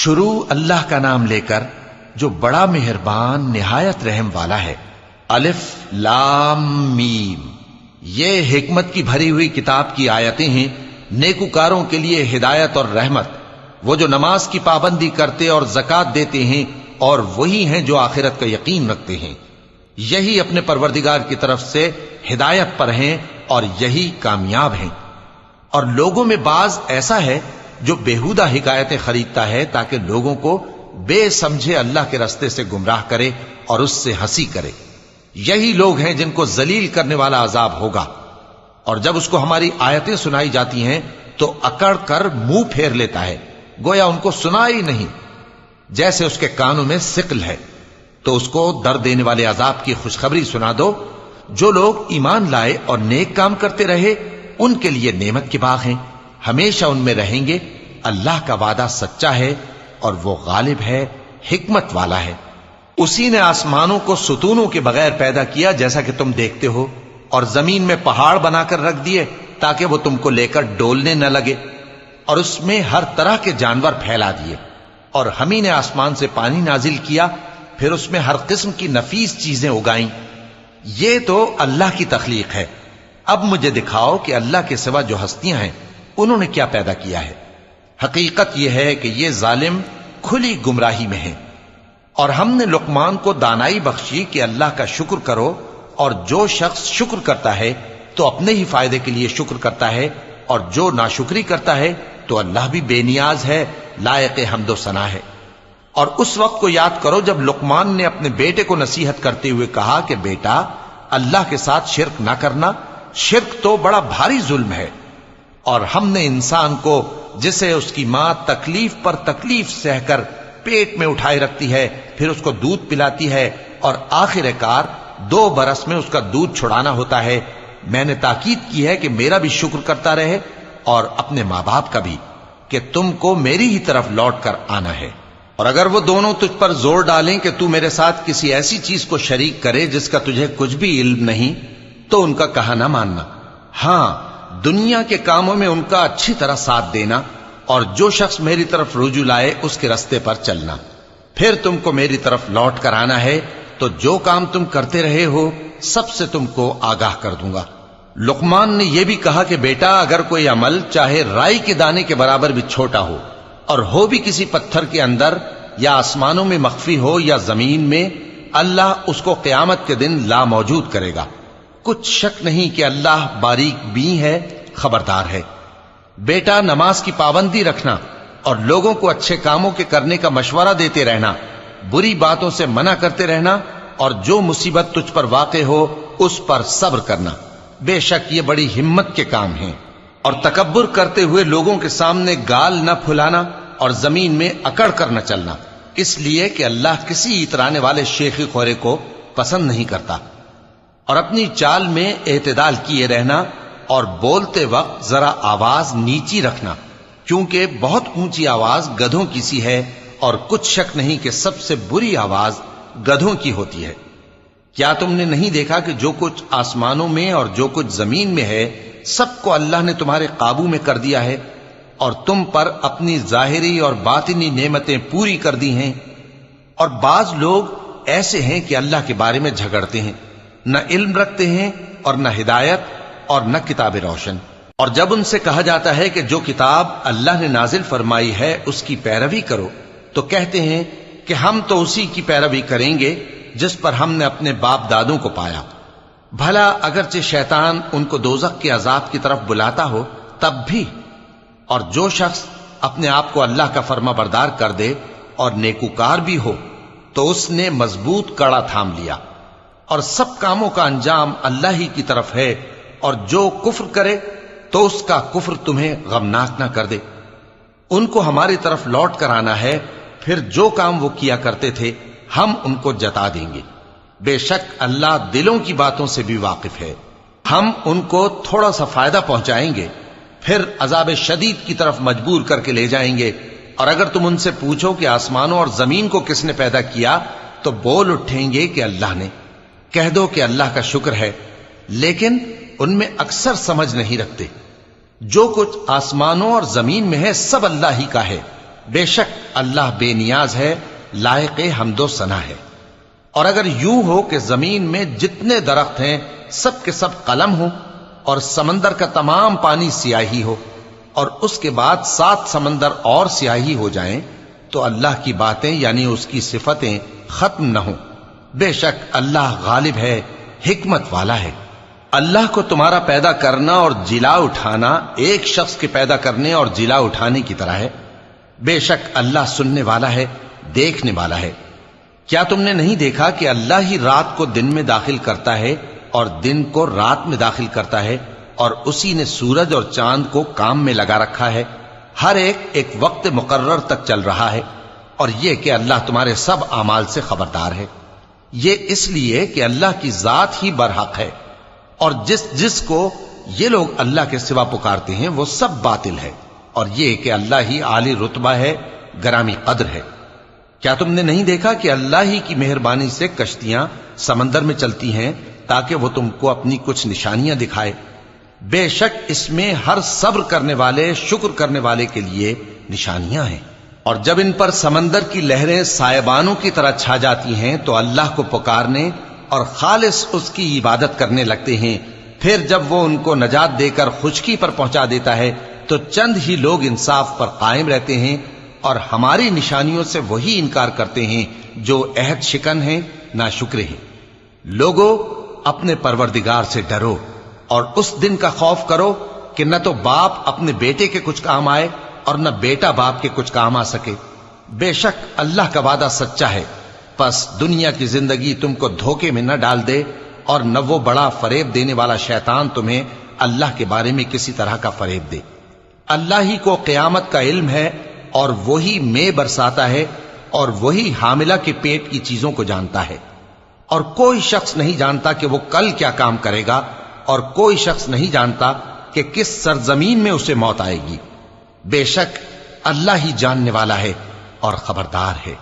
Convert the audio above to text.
شروع اللہ کا نام لے کر جو بڑا مہربان نہایت رحم والا ہے۔ الف لام میم، یہ حکمت کی بھری ہوئی کتاب کی آیتیں ہیں، نیکوکاروں کے لیے ہدایت اور رحمت، وہ جو نماز کی پابندی کرتے اور زکوٰۃ دیتے ہیں، اور وہی ہیں جو آخرت کا یقین رکھتے ہیں، یہی اپنے پروردگار کی طرف سے ہدایت پر ہیں اور یہی کامیاب ہیں۔ اور لوگوں میں بعض ایسا ہے جو بیہودہ حکایتیں خریدتا ہے تاکہ لوگوں کو بے سمجھے اللہ کے رستے سے گمراہ کرے اور اس سے ہنسی کرے، یہی لوگ ہیں جن کو ذلیل کرنے والا عذاب ہوگا۔ اور جب اس کو ہماری آیتیں سنائی جاتی ہیں تو اکڑ کر منہ پھیر لیتا ہے، گویا ان کو سنا ہی نہیں، جیسے اس کے کانوں میں ثقل ہے۔ تو اس کو درد دینے والے عذاب کی خوشخبری سنا دو۔ جو لوگ ایمان لائے اور نیک کام کرتے رہے ان کے لیے نعمت کے باغ ہیں، ہمیشہ ان میں رہیں گے۔ اللہ کا وعدہ سچا ہے اور وہ غالب ہے، حکمت والا ہے۔ اسی نے آسمانوں کو ستونوں کے بغیر پیدا کیا جیسا کہ تم دیکھتے ہو، اور زمین میں پہاڑ بنا کر رکھ دیے تاکہ وہ تم کو لے کر ڈولنے نہ لگے، اور اس میں ہر طرح کے جانور پھیلا دیے۔ اور ہم ہی نے آسمان سے پانی نازل کیا، پھر اس میں ہر قسم کی نفیس چیزیں اگائیں۔ یہ تو اللہ کی تخلیق ہے۔ اب مجھے دکھاؤ کہ اللہ کے سوا جو ہستیاں ہیں انہوں نے کیا پیدا کیا ہے۔ حقیقت یہ ہے کہ یہ ظالم کھلی گمراہی میں ہیں۔ اور ہم نے لقمان کو دانائی بخشی کہ اللہ کا شکر کرو، اور جو شخص شکر کرتا ہے تو اپنے ہی فائدے کے لیے شکر کرتا ہے، اور جو ناشکری کرتا ہے تو اللہ بھی بے نیاز ہے، لائق حمد و ثنا ہے۔ اور اس وقت کو یاد کرو جب لقمان نے اپنے بیٹے کو نصیحت کرتے ہوئے کہا کہ بیٹا، اللہ کے ساتھ شرک نہ کرنا، شرک تو بڑا بھاری ظلم ہے۔ اور ہم نے انسان کو، جسے اس کی ماں تکلیف پر تکلیف سہ کر پیٹ میں اٹھائے رکھتی ہے، پھر اس کو دودھ پلاتی ہے، اور آخر کار 2 برس میں اس کا دودھ چھڑانا ہوتا ہے، میں نے تاکید کی ہے کہ میرا بھی شکر کرتا رہے اور اپنے ماں باپ کا بھی، کہ تم کو میری ہی طرف لوٹ کر آنا ہے۔ اور اگر وہ دونوں تجھ پر زور ڈالیں کہ تو میرے ساتھ کسی ایسی چیز کو شریک کرے جس کا تجھے کچھ بھی علم نہیں، تو ان کا کہا نہ ماننا۔ ہاں، دنیا کے کاموں میں ان کا اچھی طرح ساتھ دینا، اور جو شخص میری طرف رجوع لائے اس کے رستے پر چلنا۔ پھر تم کو میری طرف لوٹ کر آنا ہے، تو جو کام تم کرتے رہے ہو سب سے تم کو آگاہ کر دوں گا۔ لقمان نے یہ بھی کہا کہ بیٹا، اگر کوئی عمل چاہے رائی کے دانے کے برابر بھی چھوٹا ہو، اور ہو بھی کسی پتھر کے اندر یا آسمانوں میں مخفی ہو یا زمین میں، اللہ اس کو قیامت کے دن لا موجود کرے گا۔ کچھ شک نہیں کہ اللہ باریک بین ہے، خبردار ہے۔ بیٹا، نماز کی پابندی رکھنا اور لوگوں کو اچھے کاموں کے کرنے کا مشورہ دیتے رہنا، بری باتوں سے منع کرتے رہنا، اور جو مصیبت تجھ پر واقع ہو اس پر صبر کرنا، بے شک یہ بڑی ہمت کے کام ہیں۔ اور تکبر کرتے ہوئے لوگوں کے سامنے گال نہ پھلانا اور زمین میں اکڑ کر نہ چلنا، اس لیے کہ اللہ کسی اترانے والے شیخی خورے کو پسند نہیں کرتا۔ اور اپنی چال میں اعتدال کیے رہنا، اور بولتے وقت ذرا آواز نیچی رکھنا، کیونکہ بہت اونچی آواز گدھوں کی سی ہے، اور کچھ شک نہیں کہ سب سے بری آواز گدھوں کی ہوتی ہے۔ کیا تم نے نہیں دیکھا کہ جو کچھ آسمانوں میں اور جو کچھ زمین میں ہے سب کو اللہ نے تمہارے قابو میں کر دیا ہے، اور تم پر اپنی ظاہری اور باطنی نعمتیں پوری کر دی ہیں۔ اور بعض لوگ ایسے ہیں کہ اللہ کے بارے میں جھگڑتے ہیں، نہ علم رکھتے ہیں اور نہ ہدایت اور نہ کتاب روشن۔ اور جب ان سے کہا جاتا ہے کہ جو کتاب اللہ نے نازل فرمائی ہے اس کی پیروی کرو، تو کہتے ہیں کہ ہم تو اسی کی پیروی کریں گے جس پر ہم نے اپنے باپ دادوں کو پایا۔ بھلا اگرچہ شیطان ان کو دوزخ کے عذاب کی طرف بلاتا ہو تب بھی۔ اور جو شخص اپنے آپ کو اللہ کا فرما بردار کر دے اور نیکوکار بھی ہو تو اس نے مضبوط کڑا تھام لیا، اور سب کاموں کا انجام اللہ ہی کی طرف ہے۔ اور جو کفر کرے تو اس کا کفر تمہیں غمناک نہ کر دے۔ ان کو ہماری طرف لوٹ کر آنا ہے، پھر جو کام وہ کیا کرتے تھے ہم ان کو جتا دیں گے۔ بے شک اللہ دلوں کی باتوں سے بھی واقف ہے۔ ہم ان کو تھوڑا سا فائدہ پہنچائیں گے، پھر عذاب شدید کی طرف مجبور کر کے لے جائیں گے۔ اور اگر تم ان سے پوچھو کہ آسمانوں اور زمین کو کس نے پیدا کیا، تو بول اٹھیں گے کہ اللہ نے۔ کہہ دو کہ اللہ کا شکر ہے، لیکن ان میں اکثر سمجھ نہیں رکھتے۔ جو کچھ آسمانوں اور زمین میں ہے سب اللہ ہی کا ہے، بے شک اللہ بے نیاز ہے، لائق حمد و ثنا ہے۔ اور اگر یوں ہو کہ زمین میں جتنے درخت ہیں سب کے سب قلم ہوں اور سمندر کا تمام پانی سیاہی ہو اور اس کے بعد 7 سمندر اور سیاہی ہو جائیں تو اللہ کی باتیں یعنی اس کی صفتیں ختم نہ ہوں۔ بے شک اللہ غالب ہے، حکمت والا ہے۔ اللہ کو تمہارا پیدا کرنا اور جلا اٹھانا ایک شخص کے پیدا کرنے اور جلا اٹھانے کی طرح ہے۔ بے شک اللہ سننے والا ہے، دیکھنے والا ہے۔ کیا تم نے نہیں دیکھا کہ اللہ ہی رات کو دن میں داخل کرتا ہے اور دن کو رات میں داخل کرتا ہے، اور اسی نے سورج اور چاند کو کام میں لگا رکھا ہے، ہر ایک وقت مقرر تک چل رہا ہے، اور یہ کہ اللہ تمہارے سب اعمال سے خبردار ہے۔ یہ اس لیے کہ اللہ کی ذات ہی برحق ہے، اور جس کو یہ لوگ اللہ کے سوا پکارتے ہیں وہ سب باطل ہے، اور یہ کہ اللہ ہی عالی رتبہ ہے، گرامی قدر ہے۔ کیا تم نے نہیں دیکھا کہ اللہ ہی کی مہربانی سے کشتیاں سمندر میں چلتی ہیں تاکہ وہ تم کو اپنی کچھ نشانیاں دکھائے؟ بے شک اس میں ہر صبر کرنے والے، شکر کرنے والے کے لیے نشانیاں ہیں۔ اور جب ان پر سمندر کی لہریں سائبانوں کی طرح چھا جاتی ہیں تو اللہ کو پکارنے اور خالص اس کی عبادت کرنے لگتے ہیں، پھر جب وہ ان کو نجات دے کر خشکی پر پہنچا دیتا ہے تو چند ہی لوگ انصاف پر قائم رہتے ہیں، اور ہماری نشانیوں سے وہی انکار کرتے ہیں جو عہد شکن ہیں، ناشکرے ہیں۔ لوگو اپنے پروردگار سے ڈرو اور اس دن کا خوف کرو کہ نہ تو باپ اپنے بیٹے کے کچھ کام آئے اور نہ بیٹا باپ کے کچھ کام آ سکے۔ بے شک اللہ کا وعدہ سچا ہے، پس دنیا کی زندگی تم کو دھوکے میں نہ ڈال دے، اور نہ وہ بڑا فریب دینے والا شیطان تمہیں اللہ کے بارے میں کسی طرح کا فریب دے۔ اللہ ہی کو قیامت کا علم ہے، اور وہی میں برساتا ہے، اور وہی حاملہ کے پیٹ کی چیزوں کو جانتا ہے، اور کوئی شخص نہیں جانتا کہ وہ کل کیا کام کرے گا، اور کوئی شخص نہیں جانتا کہ کس سرزمین میں اسے موت آئے گی۔ بے شک اللہ ہی جاننے والا ہے اور خبردار ہے۔